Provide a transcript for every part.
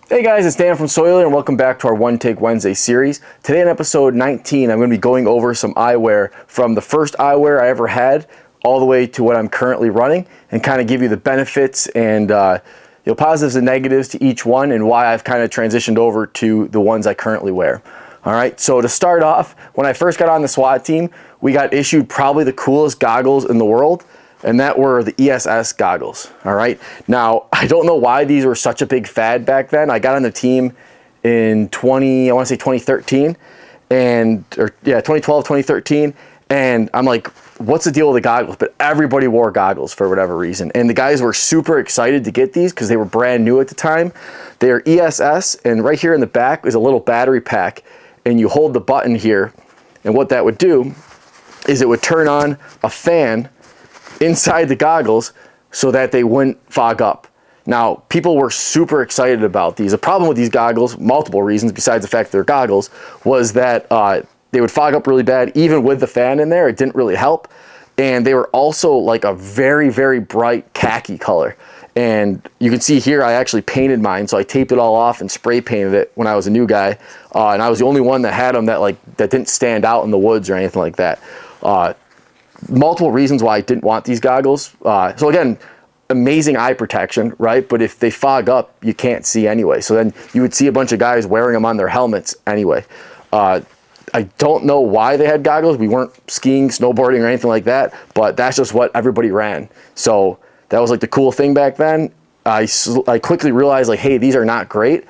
Hey guys, it's Dan from Soileater and welcome back to our One Take Wednesday series. Today in episode 19, I'm going to be going over some eyewear from the first eyewear I ever had all the way to what I'm currently running and kind of give you the benefits and positives and negatives to each one and why I've kind of transitioned over to the ones I currently wear. Alright, so to start off, when I first got on the SWAT team, we got issued probably the coolest goggles in the world, and that were the ESS goggles. All right. Now, I don't know why these were such a big fad back then. I got on the team in 2013, 2012, 2013, and I'm like, what's the deal with the goggles? But everybody wore goggles for whatever reason, and the guys were super excited to get these because they were brand new at the time. They're ESS, and right here in the back is a little battery pack, and you hold the button here, and what that would do is it would turn on a fan inside the goggles so that they wouldn't fog up. Now, people were super excited about these. The problem with these goggles, multiple reasons besides the fact they're goggles, was that they would fog up really bad. Even with the fan in there, it didn't really help. And they were also like a very, very bright khaki color. And you can see here, I actually painted mine. So I taped it all off and spray painted it when I was a new guy. And I was the only one that had them that didn't stand out in the woods or anything like that. Multiple reasons why I didn't want these goggles. So again, amazing eye protection, right? But if they fog up, you can't see anyway. So then you would see a bunch of guys wearing them on their helmets anyway. I don't know why they had goggles. We weren't skiing, snowboarding, or anything like that, but that's just what everybody ran. So that was like the cool thing back then. I quickly realized like, hey, these are not great.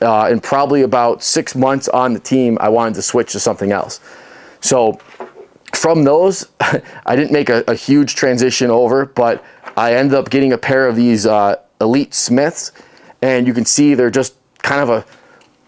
And probably about 6 months on the team, I wanted to switch to something else. So from those, I didn't make a huge transition over, but I ended up getting a pair of these Elite Smiths, and you can see they're just kind of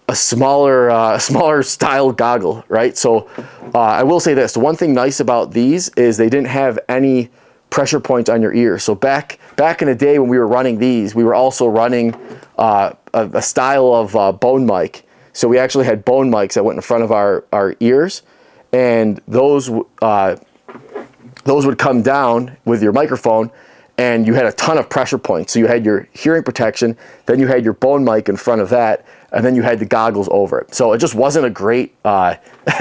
a smaller style goggle, right? So I will say this, the one thing nice about these is they didn't have any pressure points on your ear. So back in the day when we were running these, we were also running a style of bone mic. So we actually had bone mics that went in front of our ears, and those would come down with your microphone, and you had a ton of pressure points. So you had your hearing protection, then you had your bone mic in front of that, and then you had the goggles over it. So it just wasn't a great a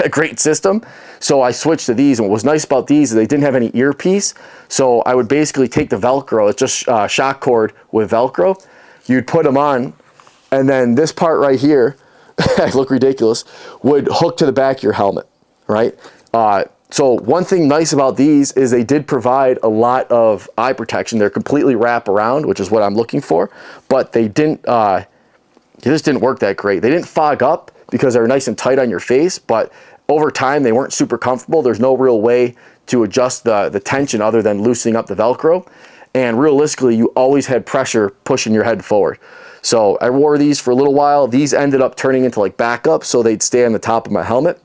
great system. So I switched to these, and what was nice about these is they didn't have any earpiece. So I would basically take the Velcro, it's just shock cord with Velcro. You'd put them on, and then this part right here, I look ridiculous, would hook to the back of your helmet. Right? So one thing nice about these is they did provide a lot of eye protection. They're completely wrap around, which is what I'm looking for, but they just didn't work that great. They didn't fog up because they're nice and tight on your face, but over time they weren't super comfortable. There's no real way to adjust the tension other than loosening up the Velcro. And realistically, you always had pressure pushing your head forward. So I wore these for a little while. These ended up turning into like backup, so they'd stay on the top of my helmet.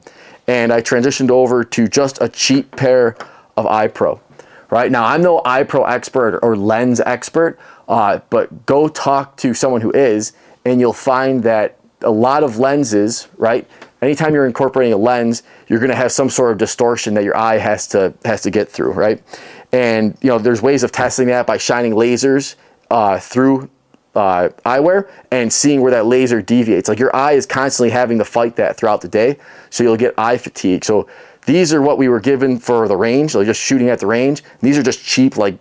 And I transitioned over to just a cheap pair of iPro. Right now, I'm no iPro expert or lens expert, but go talk to someone who is, and you'll find that a lot of lenses, right? Anytime you're incorporating a lens, you're going to have some sort of distortion that your eye has to get through, right? And there's ways of testing that by shining lasers through eyewear and seeing where that laser deviates. Like your eye is constantly having to fight that throughout the day, so you'll get eye fatigue. So these are what we were given for the range, so just shooting at the range. These are just cheap, like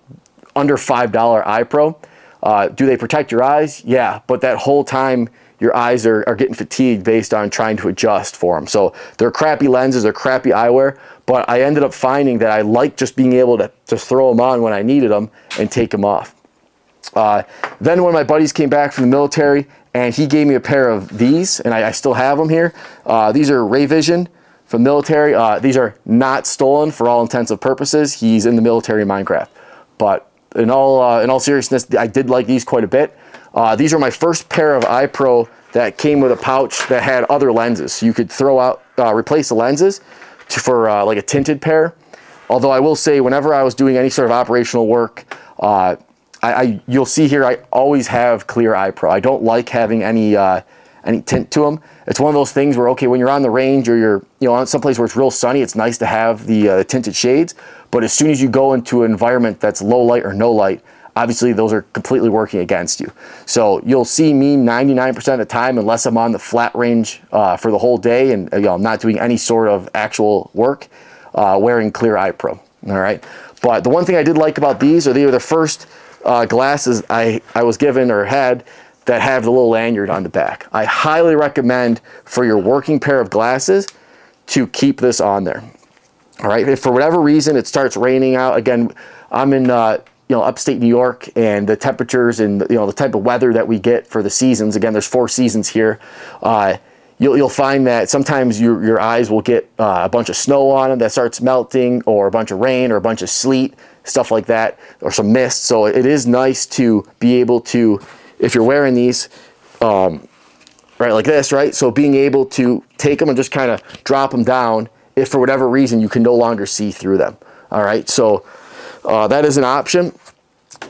under $5 iPro. Do they protect your eyes? Yeah, but that whole time your eyes are getting fatigued based on trying to adjust for them. So they're crappy lenses, they're crappy eyewear, but I ended up finding that I like just being able to just throw them on when I needed them and take them off. Then one of my buddies came back from the military, and he gave me a pair of these, and I still have them here. These are Ray Vision from military. These are not stolen for all intents and purposes. He's in the military Minecraft. But in all seriousness, I did like these quite a bit. These are my first pair of iPro that came with a pouch that had other lenses. So you could throw out, replace the lenses for like a tinted pair. Although I will say, whenever I was doing any sort of operational work, you'll see here, I always have clear iPro. I don't like having any tint to them. It's one of those things where, okay, when you're on the range or you're on someplace where it's real sunny, it's nice to have the tinted shades. But as soon as you go into an environment that's low light or no light, obviously those are completely working against you. So you'll see me 99% of the time, unless I'm on the flat range for the whole day and I'm not doing any sort of actual work, wearing clear eye pro. All right. But the one thing I did like about these are they were the first glasses I was given or had that have the little lanyard on the back. I highly recommend for your working pair of glasses to keep this on there. All right. If for whatever reason it starts raining out, again, I'm in upstate New York, and the temperatures and the type of weather that we get for the seasons. Again, there's 4 seasons here. You'll find that sometimes your eyes will get a bunch of snow on them that starts melting, or a bunch of rain, or a bunch of sleet, stuff like that, or some mist. So it is nice to be able to, if you're wearing these, right, like this, right? So being able to take them and just kind of drop them down if for whatever reason you can no longer see through them. All right, so that is an option.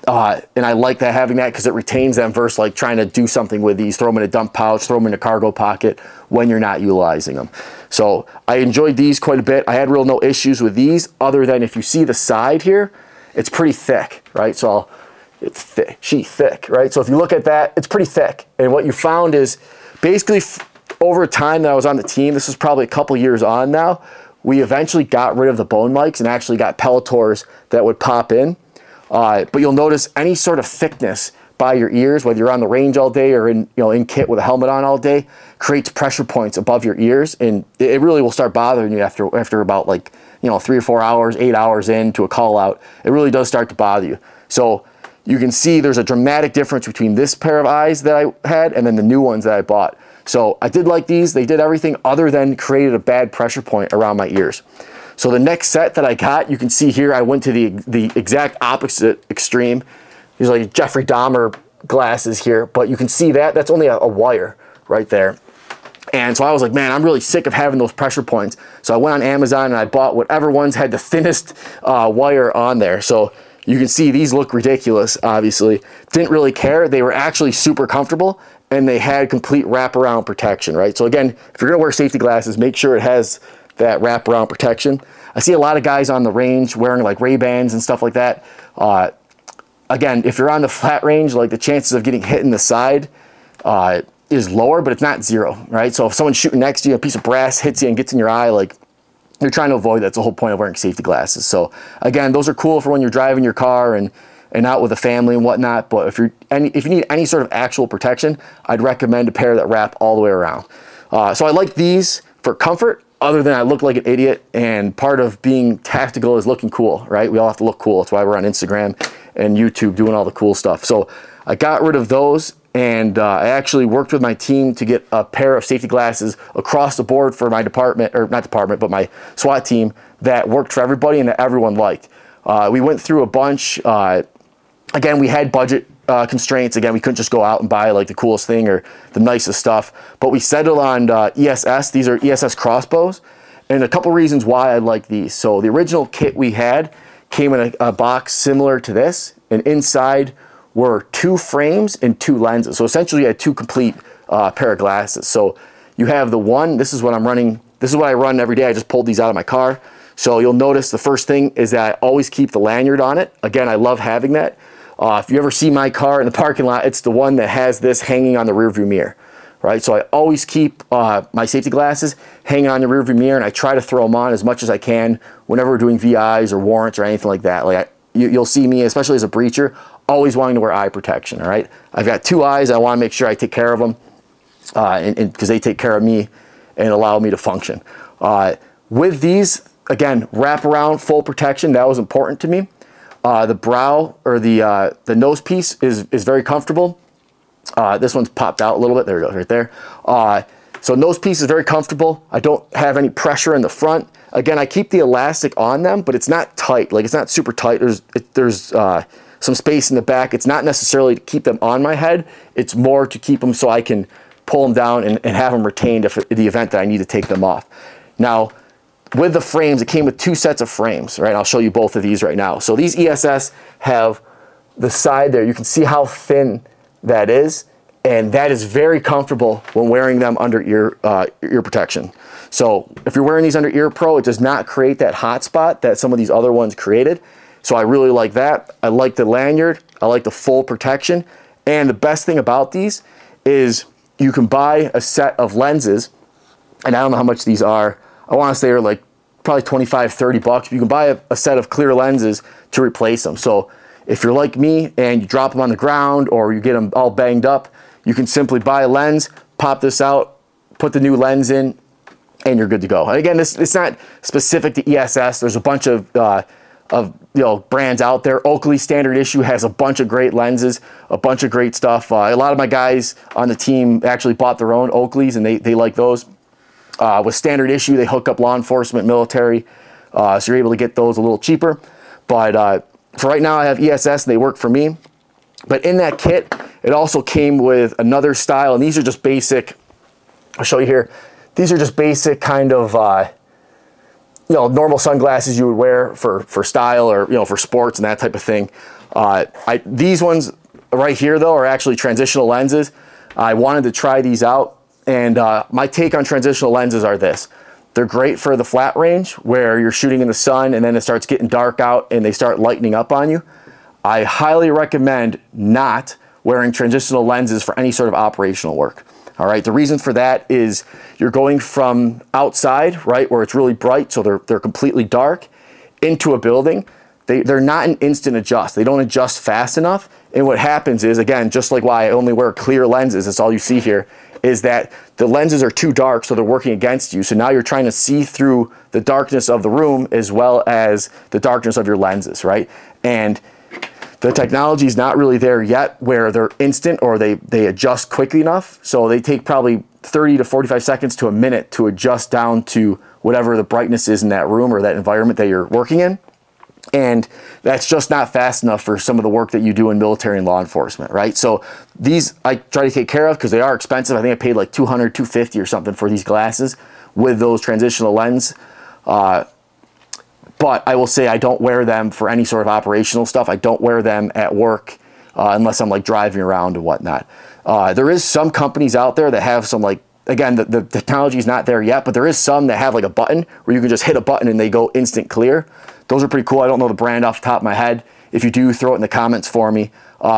And I like that, having that, because it retains them versus like trying to do something with these, throw them in a dump pouch, throw them in a cargo pocket when you're not utilizing them. So I enjoyed these quite a bit. I had no issues with these, other than if you see the side here, it's pretty thick, right? So it's thick, sheet thick, right? So if you look at that, it's pretty thick. And what you found is basically over time that I was on the team, this is probably a couple years on now, we eventually got rid of the bone mics and actually got pelletors that would pop in. But you'll notice any sort of thickness by your ears, whether you're on the range all day or in kit with a helmet on all day, creates pressure points above your ears, and it really will start bothering you after about 3 or 4 hours, 8 hours into a call out. It really does start to bother you. So you can see there's a dramatic difference between this pair of eyes that I had and then the new ones that I bought. So I did like these. They did everything other than created a bad pressure point around my ears. So the next set that I got, you can see here, I went to the exact opposite extreme. These are like Jeffrey Dahmer glasses here, but you can see that's only a wire right there. And so I was like, man, I'm really sick of having those pressure points. So I went on Amazon and I bought whatever ones had the thinnest wire on there. So you can see these look ridiculous, obviously. Didn't really care. They were actually super comfortable, and they had complete wraparound protection, right? So again, if you're gonna wear safety glasses, make sure it has that wraparound protection. I see a lot of guys on the range wearing like Ray-Bans and stuff like that. Again, if you're on the flat range, like the chances of getting hit in the side is lower, but it's not zero, right? So if someone's shooting next to you, a piece of brass hits you and gets in your eye, like you're trying to avoid that. That's the whole point of wearing safety glasses. So again, those are cool for when you're driving your car and out with a family and whatnot. But if you need any sort of actual protection, I'd recommend a pair that wrap all the way around. So I like these for comfort, other than I look like an idiot, and part of being tactical is looking cool, right? We all have to look cool. That's why we're on Instagram and YouTube doing all the cool stuff. So I got rid of those, and I actually worked with my team to get a pair of safety glasses across the board for my department, or not department, but my SWAT team, that worked for everybody and that everyone liked. We went through a bunch. Again, we had budget constraints. Again, we couldn't just go out and buy like the coolest thing or the nicest stuff, but we settled on ESS. These are ESS crossbows, and a couple reasons why I like these. So the original kit we had came in a box similar to this, and inside were 2 frames and 2 lenses. So essentially you had 2 complete pair of glasses. So you have the one, this is what I'm running, this is what I run every day. I just pulled these out of my car. So you'll notice the first thing is that I always keep the lanyard on it. Again, I love having that. If you ever see my car in the parking lot, it's the one that has this hanging on the rearview mirror, right? So I always keep my safety glasses hanging on the rearview mirror, and I try to throw them on as much as I can whenever we're doing VIs or warrants or anything like that. Like you'll see me, especially as a breacher, always wanting to wear eye protection, all right? I've got 2 eyes. I want to make sure I take care of them because they take care of me and allow me to function. With these, again, wraparound full protection, that was important to me. The brow, or the nose piece is very comfortable. This one's popped out a little bit. There it goes, right there. So nose piece is very comfortable. I don't have any pressure in the front. Again, I keep the elastic on them, but it's not tight. Like, it's not super tight. There's some space in the back. It's not necessarily to keep them on my head. It's more to keep them so I can pull them down and have them retained if in the event that I need to take them off. Now, with the frames, it came with 2 sets of frames, right? I'll show you both of these right now. So these ESS have the side there. You can see how thin that is, and that is very comfortable when wearing them under ear protection. So if you're wearing these under ear pro, it does not create that hot spot that some of these other ones created. So I really like that. I like the lanyard. I like the full protection. And the best thing about these is you can buy a set of lenses, and I don't know how much these are. I want to say they're like probably 25, 30 bucks. You can buy a set of clear lenses to replace them. So if you're like me and you drop them on the ground or you get them all banged up, you can simply buy a lens, pop this out, put the new lens in, and you're good to go. And again, it's not specific to ESS. There's a bunch of brands out there. Oakley Standard Issue has a bunch of great lenses, a bunch of great stuff. A lot of my guys on the team actually bought their own Oakleys, and they like those. With Standard Issue, they hook up law enforcement, military, so you're able to get those a little cheaper. But for right now, I have ESS, and they work for me. But in that kit, it also came with another style, and these are just basic. I'll show you here. These are just basic kind of normal sunglasses you would wear for style or for sports and that type of thing. These ones right here though are actually transitional lenses. I wanted to try these out, and my take on transitional lenses are this. They're great for the flat range where you're shooting in the sun and then it starts getting dark out and they start lightening up on you. I highly recommend not wearing transitional lenses for any sort of operational work. All right, the reason for that is you're going from outside, right, where it's really bright, so they're completely dark, into a building. They're not an instant adjust. They don't adjust fast enough. And what happens is, again, just like why I only wear clear lenses, that's all you see here, is that the lenses are too dark, so they're working against you. So now you're trying to see through the darkness of the room as well as the darkness of your lenses, right? And the technology is not really there yet where they're instant or they adjust quickly enough. So they take probably 30 to 45 seconds to a minute to adjust down to whatever the brightness is in that room or that environment that you're working in. And that's just not fast enough for some of the work that you do in military and law enforcement, right? So these I try to take care of because they are expensive. I think I paid like $200, $250 or something for these glasses with those transitional lens. But I will say I don't wear them for any sort of operational stuff. I don't wear them at work unless I'm like driving around and whatnot. There is some companies out there that have some, like, again, the technology is not there yet, but there is some that have like a button where you can just hit a button and they go instant clear. Those are pretty cool. I don't know the brand off the top of my head. If you do, throw it in the comments for me.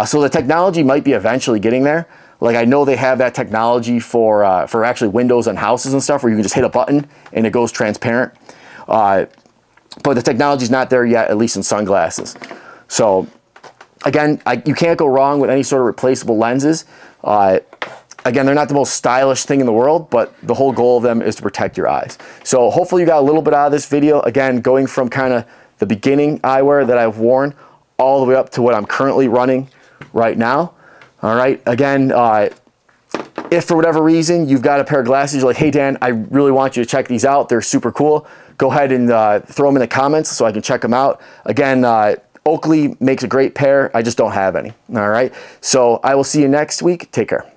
So the technology might be eventually getting there. Like, I know they have that technology for actually windows on houses and stuff where you can just hit a button and it goes transparent. But the technology is not there yet, at least in sunglasses. So again, you can't go wrong with any sort of replaceable lenses. Again, they're not the most stylish thing in the world, but the whole goal of them is to protect your eyes. So hopefully you got a little bit out of this video. Again, going from kind of the beginning eyewear that I've worn all the way up to what I'm currently running right now. All right, again, if for whatever reason you've got a pair of glasses, you're like, hey Dan, I really want you to check these out. They're super cool. Go ahead and throw them in the comments so I can check them out. Again, Oakley makes a great pair. I just don't have any. All right, so I will see you next week. Take care.